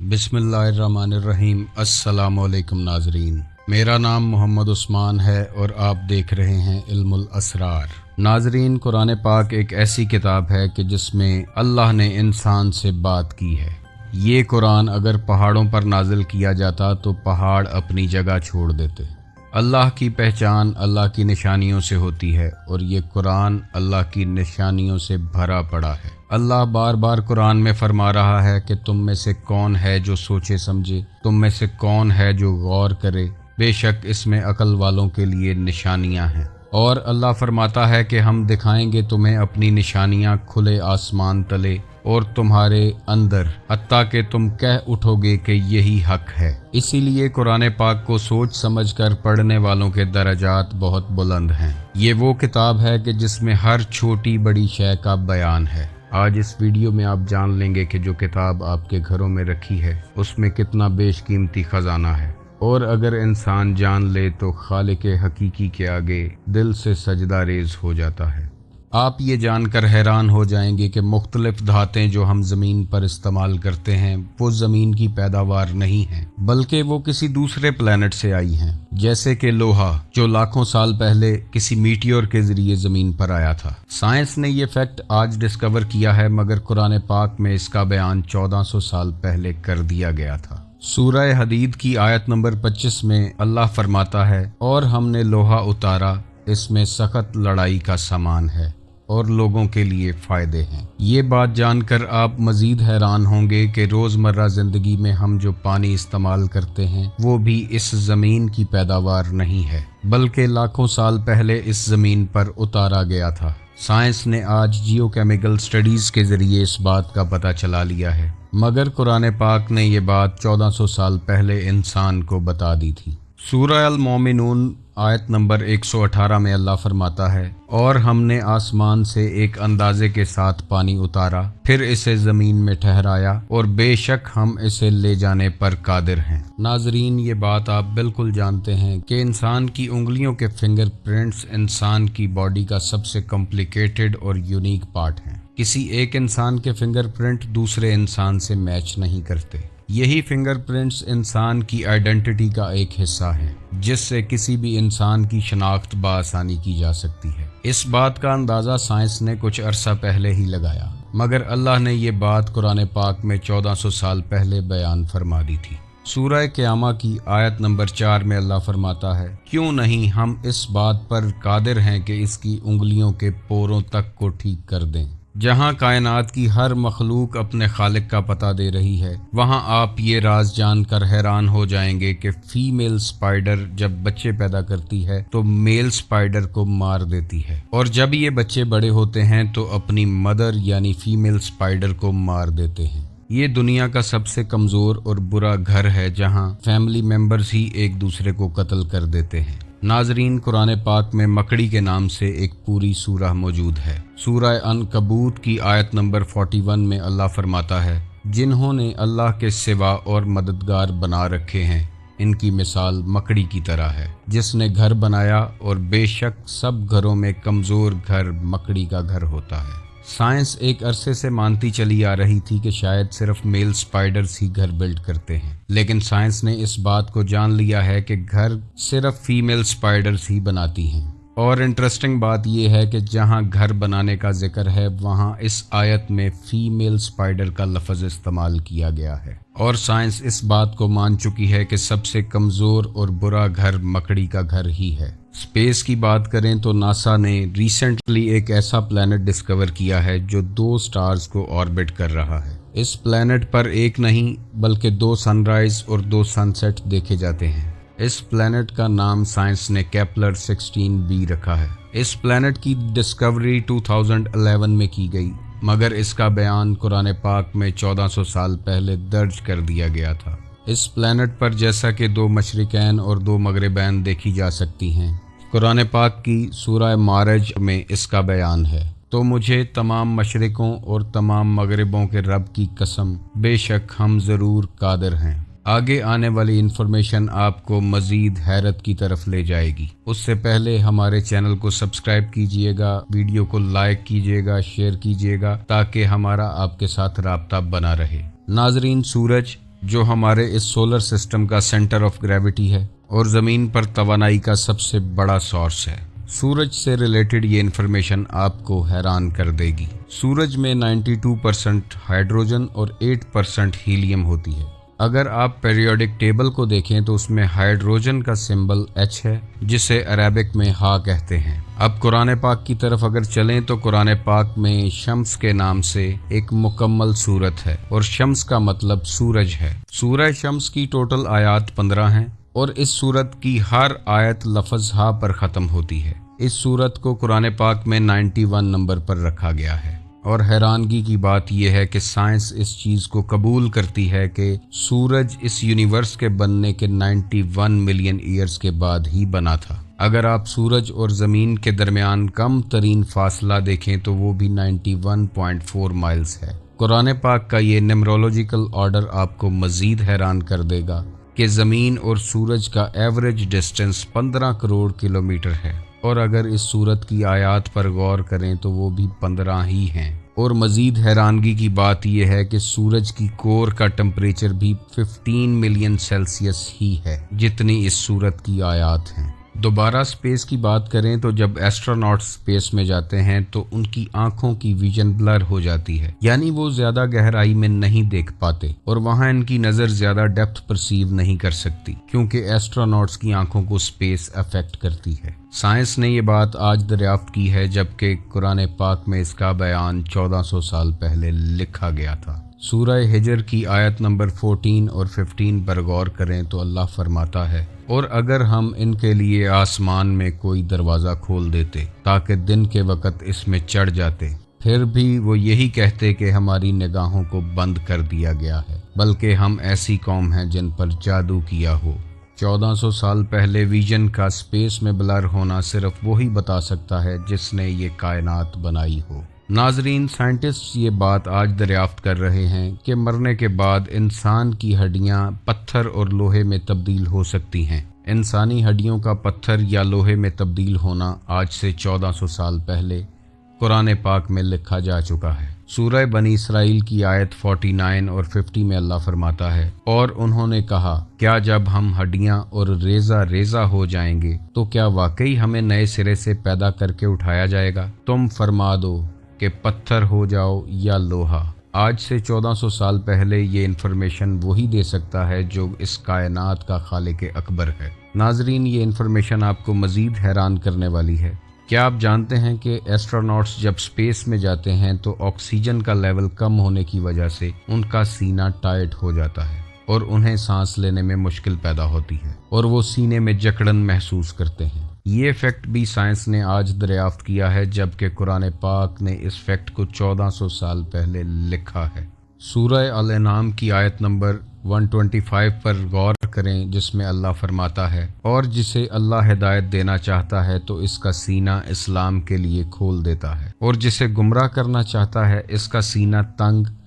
बिस्मिल्लाहिर्रहमानिर्रहीम। अस्सलामुअलैकुम नाजरीन, मेरा नाम मोहम्मद उस्मान है और आप देख रहे हैं इल्मुल असरार। नाजरीन, कुरान पाक एक ऐसी किताब है कि जिसमें अल्लाह ने इंसान से बात की है। ये कुरान अगर पहाड़ों पर नाजिल किया जाता तो पहाड़ अपनी जगह छोड़ देते। अल्लाह की पहचान अल्लाह की निशानियों से होती है और ये कुरान अल्लाह की निशानियों से भरा पड़ा है। अल्लाह बार बार कुरान में फरमा रहा है कि तुम में से कौन है जो सोचे समझे, तुम में से कौन है जो गौर करे, बेशक इसमें अकल वालों के लिए निशानियां हैं। और अल्लाह फरमाता है कि हम दिखाएंगे तुम्हें अपनी निशानियां खुले आसमान तले और तुम्हारे अंदर, हत्ता कि तुम कह उठोगे कि यही हक है। इसीलिए कुरान पाक को सोच समझकर पढ़ने वालों के दर्जात बहुत बुलंद हैं। ये वो किताब है कि जिसमें हर छोटी बड़ी शय का बयान है। आज इस वीडियो में आप जान लेंगे कि जो किताब आपके घरों में रखी है उसमें कितना बेशकीमती खजाना है, और अगर इंसान जान ले तो खालिक हकीकी के आगे दिल से सजदा रेज हो जाता है। आप ये जानकर हैरान हो जाएंगे कि मुख्तलिफ धातें जो हम ज़मीन पर इस्तेमाल करते हैं वो ज़मीन की पैदावार नहीं हैं, बल्कि वो किसी दूसरे प्लैनेट से आई हैं। जैसे कि लोहा, जो लाखों साल पहले किसी मीटियोर के ज़रिए ज़मीन पर आया था। साइंस ने ये फैक्ट आज डिस्कवर किया है, मगर कुरान पाक में इसका बयान 1400 साल पहले कर दिया गया था। सूरह हदीद की आयत नंबर 25 में अल्लाह फरमाता है, और हमने लोहा उतारा, इसमें सख्त लड़ाई का सामान है और लोगों के लिए फ़ायदे हैं। ये बात जानकर आप मज़ीद हैरान होंगे कि रोज़मर्रा ज़िंदगी में हम जो पानी इस्तेमाल करते हैं वो भी इस ज़मीन की पैदावार नहीं है, बल्कि लाखों साल पहले इस ज़मीन पर उतारा गया था। साइंस ने आज जियोकेमिकल स्टडीज़ के ज़रिए इस बात का पता चला लिया है, मगर कुरान पाक ने ये बात 1400 साल पहले इंसान को बता दी थी। सूरह अल मोमिनून आयत नंबर 118 में अल्लाह फरमाता है, और हमने आसमान से एक अंदाजे के साथ पानी उतारा, फिर इसे ज़मीन में ठहराया, और बेशक हम इसे ले जाने पर कादिर हैं। नाजरीन, ये बात आप बिल्कुल जानते हैं कि इंसान की उंगलियों के फिंगरप्रिंट्स इंसान की बॉडी का सबसे कॉम्प्लिकेटेड और यूनिक पार्ट हैं। किसी एक इंसान के फिंगरप्रिंट दूसरे इंसान से मैच नहीं करते। यही फिंगरप्रिंट्स इंसान की आइडेंटिटी का एक हिस्सा है, जिससे किसी भी इंसान की शनाख्त बआसानी की जा सकती है। इस बात का अंदाज़ा साइंस ने कुछ अरसा पहले ही लगाया, मगर अल्लाह ने ये बात कुरान पाक में 1400 साल पहले बयान फरमा दी थी। सूरह क़यामा की आयत नंबर 4 में अल्लाह फरमाता है, क्यों नहीं हम इस बात पर कादिर हैं कि इसकी उंगलियों के पोरों तक को ठीक कर दें। जहाँ कायनात की हर मखलूक अपने खालिक का पता दे रही है, वहाँ आप ये राज जानकर हैरान हो जाएंगे कि फीमेल स्पाइडर जब बच्चे पैदा करती है तो मेल स्पाइडर को मार देती है, और जब ये बच्चे बड़े होते हैं तो अपनी मदर यानी फीमेल स्पाइडर को मार देते हैं। ये दुनिया का सबसे कमज़ोर और बुरा घर है, जहाँ फैमिली मेम्बर्स ही एक दूसरे को कत्ल कर देते हैं। नाजरीन, कुरान पाक में मकड़ी के नाम से एक पूरी सूरह मौजूद है। सूरह अनकबूत की आयत नंबर 41 में अल्लाह फरमाता है, जिन्होंने अल्लाह के सिवा और मददगार बना रखे हैं, इनकी मिसाल मकड़ी की तरह है जिसने घर बनाया, और बेशक सब घरों में कमज़ोर घर मकड़ी का घर होता है। साइंस एक अरसे से मानती चली आ रही थी कि शायद सिर्फ मेल स्पाइडर्स ही घर बिल्ड करते हैं, लेकिन साइंस ने इस बात को जान लिया है कि घर सिर्फ फीमेल स्पाइडर्स ही बनाती हैं। और इंटरेस्टिंग बात यह है कि जहां घर बनाने का जिक्र है वहां इस आयत में फीमेल स्पाइडर का लफ्ज़ इस्तेमाल किया गया है। और साइंस इस बात को मान चुकी है कि सबसे कमज़ोर और बुरा घर मकड़ी का घर ही है। स्पेस की बात करें तो नासा ने रिसेंटली एक ऐसा प्लैनेट डिस्कवर किया है जो 2 स्टार्स को ऑर्बिट कर रहा है। इस प्लैनेट पर एक नहीं बल्कि 2 सनराइज और 2 सनसेट देखे जाते हैं। इस प्लैनेट का नाम साइंस ने केपलर 16b रखा है। इस प्लैनेट की डिस्कवरी 2011 में की गई, मगर इसका बयान कुरान पाक में 1400 साल पहले दर्ज कर दिया गया था। इस प्लैनेट पर जैसा कि 2 मशरिकैन और 2 मगरिबैन देखी जा सकती हैं, कुरान पाक की सूरह मारज में इसका बयान है। तो मुझे तमाम मशरिकों और तमाम मगरिबों के रब की कसम, बेशक हम ज़रूर कादिर हैं। आगे आने वाली इन्फॉर्मेशन आपको मज़ीद हैरत की तरफ ले जाएगी। उससे पहले हमारे चैनल को सब्सक्राइब कीजिएगा, वीडियो को लाइक कीजिएगा, शेयर कीजिएगा, ताकि हमारा आपके साथ राब्ता बना रहे। नाजरीन, सूरज जो हमारे इस सोलर सिस्टम का सेंटर ऑफ ग्रेविटी है और ज़मीन पर तवानाई का सबसे बड़ा सोर्स है। सूरज से रिलेटेड ये इन्फॉर्मेशन आपको हैरान कर देगी। सूरज में 92% हाइड्रोजन और 8% हीलियम होती है। अगर आप पीरियोडिक टेबल को देखें तो उसमें हाइड्रोजन का सिंबल H है, जिसे अरबिक में हा कहते हैं। अब कुरान पाक की तरफ अगर चलें तो कुरान पाक में शम्स के नाम से एक मुकम्मल सूरत है और शम्स का मतलब सूरज है। सूरह शम्स की टोटल आयात 15 हैं और इस सूरत की हर आयत लफ्ज़ हा पर ख़त्म होती है। इस सूरत को कुरान पाक में 91 नंबर पर रखा गया है और हैरानगी की बात यह है कि साइंस इस चीज़ को कबूल करती है कि सूरज इस यूनिवर्स के बनने के 91 मिलियन ईयर्स के बाद ही बना था। अगर आप सूरज और ज़मीन के दरमियान कम तरीन फासला देखें तो वो भी 91.4 माइल्स है। कुरान पाक का ये न्यूमरोलॉजिकल ऑर्डर आपको मज़ीद हैरान कर देगा कि ज़मीन और सूरज का एवरेज डिस्टेंस 15 करोड़ किलोमीटर है और अगर इस सूरत की आयात पर गौर करें तो वो भी 15 ही हैं। और मज़ीद हैरानगी की बात यह है कि सूरज की कोर का टेम्परेचर भी 15 मिलियन सेल्सियस ही है, जितनी इस सूरत की आयात हैं। दोबारा स्पेस की बात करें तो जब एस्ट्रोनॉट स्पेस में जाते हैं तो उनकी आंखों की विजन ब्लर हो जाती है, यानी वो ज्यादा गहराई में नहीं देख पाते और वहां इनकी नजर ज्यादा डेप्थ परसीव नहीं कर सकती, क्योंकि एस्ट्रोनॉट्स की आंखों को स्पेस अफेक्ट करती है। साइंस ने ये बात आज दरियाफ्त की है, जबकि कुरान पाक में इसका बयान 1400 साल पहले लिखा गया था। सूरह हिजर की आयत नंबर 14 और 15 पर गौर करें तो अल्लाह फरमाता है, और अगर हम इनके लिए आसमान में कोई दरवाज़ा खोल देते ताकि दिन के वक़्त इसमें चढ़ जाते, फिर भी वो यही कहते कि हमारी निगाहों को बंद कर दिया गया है, बल्कि हम ऐसी कौम हैं जिन पर जादू किया हो। 1400 साल पहले विजन का स्पेस में ब्लर होना सिर्फ वही बता सकता है जिसने ये कायनात बनाई हो। नाजरीन, साइंटिस्ट ये बात आज दरियाफ्त कर रहे हैं कि मरने के बाद इंसान की हड्डियां पत्थर और लोहे में तब्दील हो सकती हैं। इंसानी हड्डियों का पत्थर या लोहे में तब्दील होना आज से 1400 साल पहले कुरान पाक में लिखा जा चुका है। सूरह बनी इसराइल की आयत 49 और 50 में अल्लाह फरमाता है, और उन्होंने कहा, क्या जब हम हड्डियां और रेजा रेजा हो जाएंगे तो क्या वाकई हमें नए सिरे से पैदा करके उठाया जाएगा? तुम फरमा दो कि पत्थर हो जाओ या लोहा। आज से 1400 साल पहले ये इन्फॉर्मेशन वही दे सकता है जो इस कायनात का खालिक अकबर है। नाजरीन, ये इन्फॉर्मेशन आपको मज़ीद हैरान करने वाली है। क्या आप जानते हैं कि एस्ट्रोनॉट्स जब स्पेस में जाते हैं तो ऑक्सीजन का लेवल कम होने की वजह से उनका सीना टाइट हो जाता है और उन्हें सांस लेने में मुश्किल पैदा होती है और वो सीने में जकड़न महसूस करते हैं। ये फैक्ट भी साइंस ने आज दरियाफ्त किया है, जबकि कुरान पाक ने इस फैक्ट को 1400 साल पहले लिखा है। सूरह अल-अनाम की आयत नंबर 125 पर गौर करें, जिसमें अल्लाह फरमाता है, और जिसे अल्लाह हिदायत देना चाहता है तो इसका सीना इस्लाम के लिए खोल देता है, और जिसे गुमराह करना चाहता है इसका सीना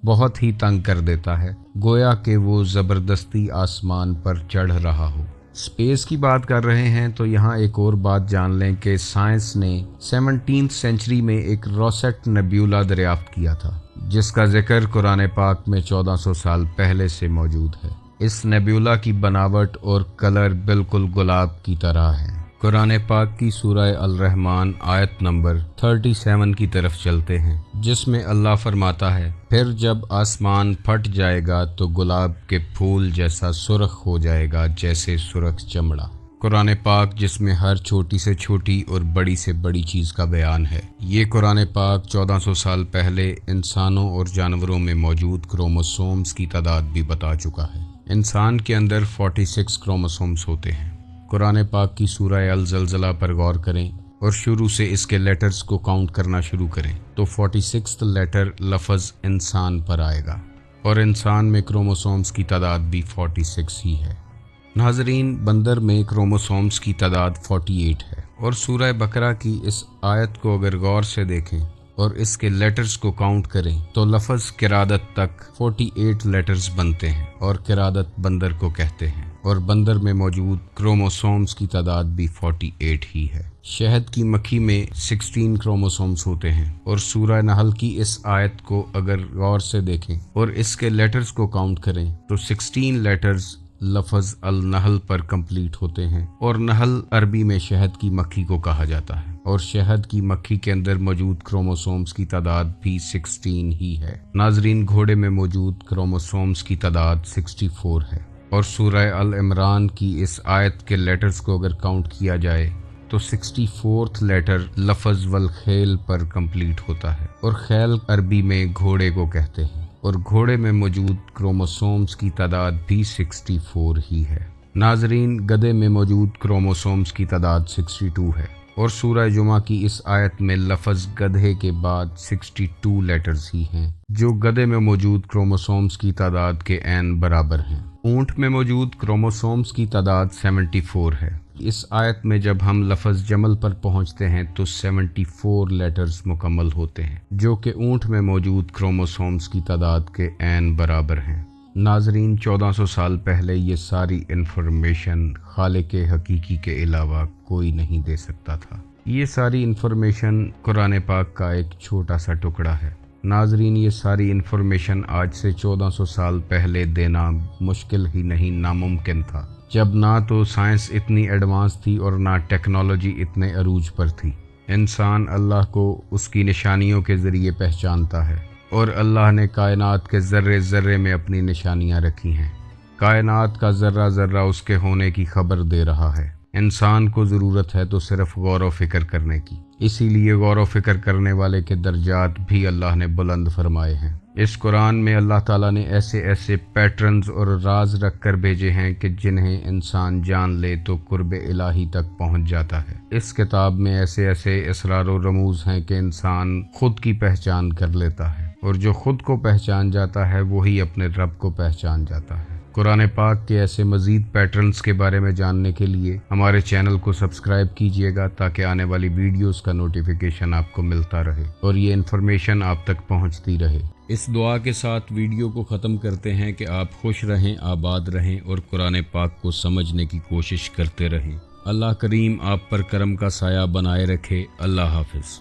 बहुत ही तंग कर देता है, गोया कि वो ज़बरदस्ती आसमान पर चढ़ रहा हो। स्पेस की बात कर रहे हैं तो यहाँ एक और बात जान लें कि साइंस ने 17th सेंचुरी में एक रोसेट नेब्यूला दरियाफ्त किया था, जिसका जिक्र कुरान पाक में 1400 साल पहले से मौजूद है। इस नेब्यूला की बनावट और कलर बिल्कुल गुलाब की तरह है। कुरान पाक की सूरह अल-रहमान आयत नंबर 37 की तरफ चलते हैं, जिसमें अल्लाह फरमाता है, फिर जब आसमान फट जाएगा तो गुलाब के फूल जैसा सुर्ख हो जाएगा, जैसे सुर्ख चमड़ा। कुरान पाक जिसमें हर छोटी से छोटी और बड़ी से बड़ी चीज़ का बयान है। ये कुरान पाक 1400 साल पहले इंसानों और जानवरों में मौजूद क्रोमोसोम्स की तादाद भी बता चुका है। इंसान के अंदर 46 क्रोमोसोम्स होते हैं। कुरान पाक की सूरह अल-ज़लज़ला पर गौर करें और शुरू से इसके लेटर्स को काउंट करना शुरू करें तो 46वां लेटर लफ्ज़ इंसान पर आएगा और इंसान में क्रोमोसोम्स की तादाद भी 46 ही है। नाजरीन, बंदर में क्रोमोसोम्स की तादाद 48 है और सूरह बकरा की इस आयत को अगर गौर से देखें और इसके लेटर्स को काउंट करें तो लफ्ज़ किरादत तक 48 लेटर्स बनते हैं और किरादत बंदर को कहते हैं। اور بندر میں موجود کروموسومز کی تعداد بھی 48 ہی ہے۔ شہد کی مکھی میں 16 کروموسومز ہوتے ہیں، اور سورہ نحل کی اس آیت کو اگر غور سے دیکھیں اور اس کے لیٹرز کو کاؤنٹ کریں تو 16 لیٹرز لفظ النحل پر کمپلیٹ ہوتے ہیں، اور نحل عربی میں شہد کی مکھی کو کہا جاتا ہے، اور شہد کی مکھی کے اندر موجود کروموسومز کی تعداد بھی 16 ہی ہے۔ ناظرین، گھوڑے میں موجود کروموسومز کی تعداد 64 ہے، اور سورہ العمران کی اس آیت کے لیٹرز کو اگر کاؤنٹ کیا جائے تو 64 لیٹر لفظ والخیل پر کمپلیٹ ہوتا ہے، اور خیل عربی میں گھوڑے کو کہتے ہیں، اور گھوڑے میں موجود کروموسومز کی تعداد بھی 64 ہی ہے۔ ناظرین، گدھے میں موجود کروموسومز کی تعداد 62 ہے، اور سورہ جمعہ کی اس آیت میں لفظ گدھے کے بعد 62 لیٹرز ہی ہیں، جو گدھے میں موجود کروموسومز کی تعداد کے عین برابر ہیں۔ اونٹ میں موجود کروموسومز کی تعداد 74 ہے۔ اس آیت میں جب ہم لفظ جمل پر پہنچتے ہیں تو 74 لیٹرز مکمل ہوتے ہیں، جو کہ اونٹ میں موجود کروموسومز کی تعداد کے عین برابر ہیں۔ ناظرین، 1400 سال پہلے یہ ساری انفارمیشن خالق حقیقی کے علاوہ کوئی نہیں دے سکتا تھا۔ یہ ساری انفارمیشن قرآن پاک کا ایک چھوٹا سا ٹکڑا ہے۔ ناظرین، یہ ساری انفارمیشن آج سے 1400 سال پہلے دینا مشکل ہی نہیں، ناممکن تھا، جب نہ تو سائنس اتنی ایڈوانس تھی اور نہ ٹیکنالوجی اتنے عروج پر تھی۔ انسان اللہ کو اس کی نشانیوں کے ذریعے پہچانتا ہے، اور اللہ نے کائنات کے ذرے ذرے میں اپنی نشانیاں رکھی ہیں۔ کائنات کا ذرہ ذرہ اس کے ہونے کی خبر دے رہا ہے۔ انسان کو ضرورت ہے تو صرف غور و فکر کرنے کی، اسی لیے غور و فکر کرنے والے کے درجات بھی اللہ نے بلند فرمائے ہیں۔ اس قرآن میں اللہ تعالیٰ نے ایسے ایسے پیٹرنز اور راز رکھ کر بھیجے ہیں کہ جنہیں انسان جان لے تو قرب الہی تک پہنچ جاتا ہے۔ اس کتاب میں ایسے ایسے اسرار و رموز ہیں کہ انسان خود کی پہچان کر لیتا ہے، اور جو خود کو پہچان جاتا ہے وہی اپنے رب کو پہچان جاتا ہے۔ قرآن پاک کے ایسے مزید پیٹرنز کے بارے میں جاننے کے لیے ہمارے چینل کو سبسکرائب کیجیے گا، تاکہ آنے والی ویڈیوز کا نوٹیفیکیشن آپ کو ملتا رہے اور یہ انفارمیشن آپ تک پہنچتی رہے۔ اس دعا کے ساتھ ویڈیو کو ختم کرتے ہیں کہ آپ خوش رہیں، آباد رہیں اور قرآن پاک کو سمجھنے کی کوشش کرتے رہیں۔ اللہ کریم آپ پر کرم کا سایہ بنائے رکھے۔ اللہ حافظ۔